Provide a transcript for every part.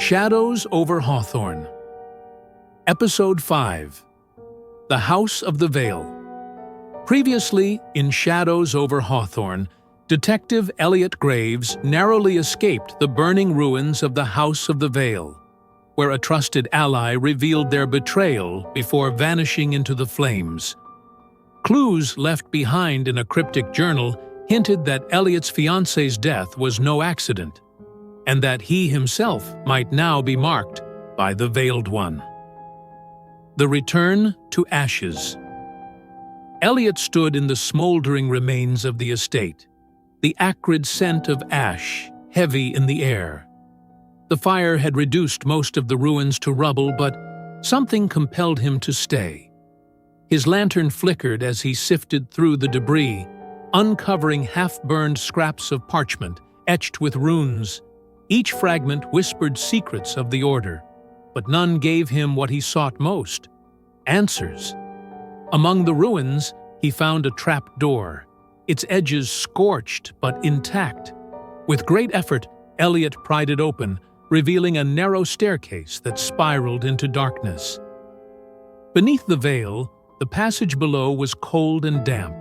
Shadows over Hawthorne. Episode 5. The House of the Vale. Previously, in Shadows over Hawthorne, Detective Elliot Graves narrowly escaped the burning ruins of the House of the Vale, where a trusted ally revealed their betrayal before vanishing into the flames. Clues left behind in a cryptic journal hinted that Elliot's fiancée's death was no accident, and that he himself might now be marked by the Veiled One. The Return to Ashes. Elliot stood in the smoldering remains of the estate, the acrid scent of ash heavy in the air. The fire had reduced most of the ruins to rubble, but something compelled him to stay. His lantern flickered as he sifted through the debris, uncovering half-burned scraps of parchment etched with runes. Each fragment whispered secrets of the Order, but none gave him what he sought most: answers. Among the ruins, he found a trap door, its edges scorched but intact. With great effort, Elliot pried it open, revealing a narrow staircase that spiraled into darkness. Beneath the veil, the passage below was cold and damp,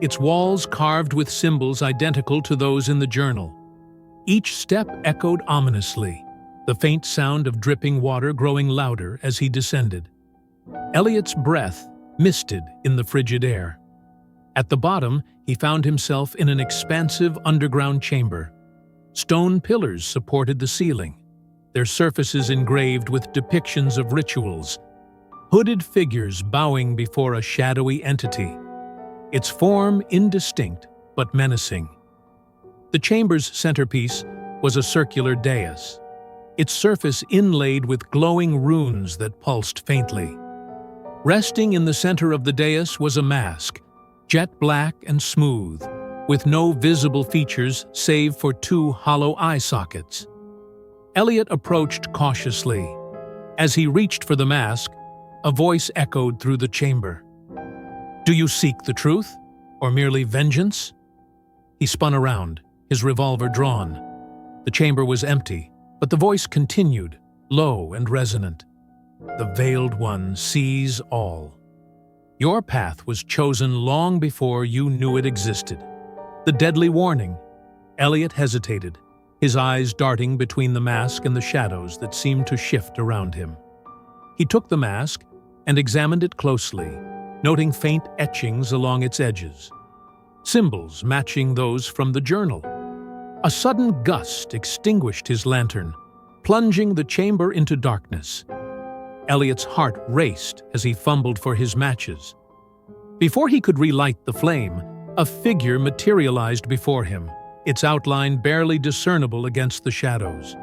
its walls carved with symbols identical to those in the journal. Each step echoed ominously, the faint sound of dripping water growing louder as he descended. Elliot's breath misted in the frigid air. At the bottom, he found himself in an expansive underground chamber. Stone pillars supported the ceiling, their surfaces engraved with depictions of rituals, hooded figures bowing before a shadowy entity, its form indistinct but menacing. The chamber's centerpiece was a circular dais, its surface inlaid with glowing runes that pulsed faintly. Resting in the center of the dais was a mask, jet black and smooth, with no visible features save for two hollow eye sockets. Elliot approached cautiously. As he reached for the mask, a voice echoed through the chamber. "Do you seek the truth, or merely vengeance?" He spun around, his revolver drawn. The chamber was empty, but the voice continued, low and resonant. "The Veiled One sees all. Your path was chosen long before you knew it existed." The deadly warning. Elliot hesitated, his eyes darting between the mask and the shadows that seemed to shift around him. He took the mask and examined it closely, noting faint etchings along its edges, symbols matching those from the journal. A sudden gust extinguished his lantern, plunging the chamber into darkness. Elliot's heart raced as he fumbled for his matches. Before he could relight the flame, a figure materialized before him, its outline barely discernible against the shadows.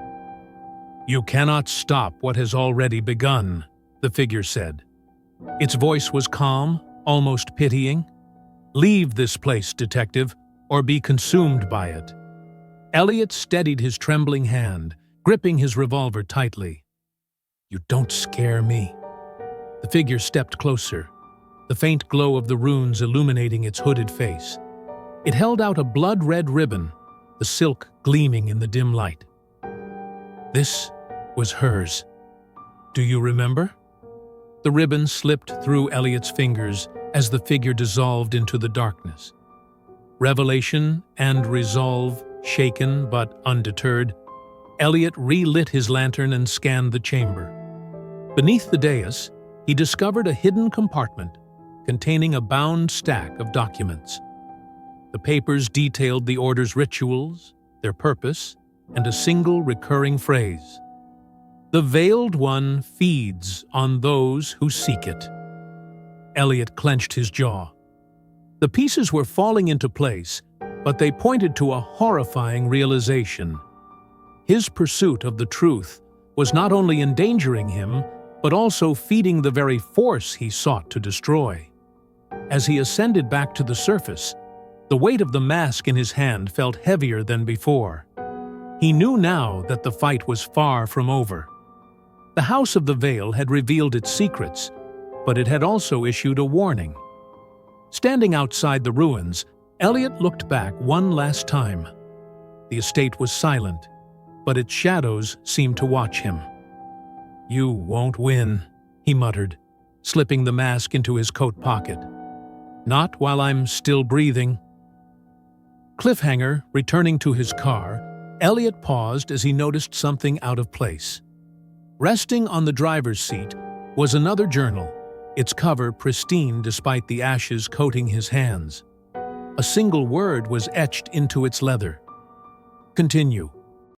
"You cannot stop what has already begun," the figure said. Its voice was calm, almost pitying. "Leave this place, detective, or be consumed by it." Elliot steadied his trembling hand, gripping his revolver tightly. "You don't scare me." The figure stepped closer, the faint glow of the runes illuminating its hooded face. It held out a blood-red ribbon, the silk gleaming in the dim light. This was hers. "Do you remember?" The ribbon slipped through Elliot's fingers as the figure dissolved into the darkness. Revelation and resolve shaken but undeterred, Elliot relit his lantern and scanned the chamber. Beneath the dais, he discovered a hidden compartment containing a bound stack of documents. The papers detailed the Order's rituals, their purpose, and a single recurring phrase: "The Veiled One feeds on those who seek it." Elliot clenched his jaw. The pieces were falling into place, but they pointed to a horrifying realization. His pursuit of the truth was not only endangering him, but also feeding the very force he sought to destroy. As he ascended back to the surface, the weight of the mask in his hand felt heavier than before. He knew now that the fight was far from over. The House of the Vale had revealed its secrets, but it had also issued a warning. Standing outside the ruins, Elliot looked back one last time. The estate was silent, but its shadows seemed to watch him. "You won't win," he muttered, slipping the mask into his coat pocket. "Not while I'm still breathing." Cliffhanger, returning to his car, Elliot paused as he noticed something out of place. Resting on the driver's seat was another journal, its cover pristine despite the ashes coating his hands. A single word was etched into its leather. "Continue."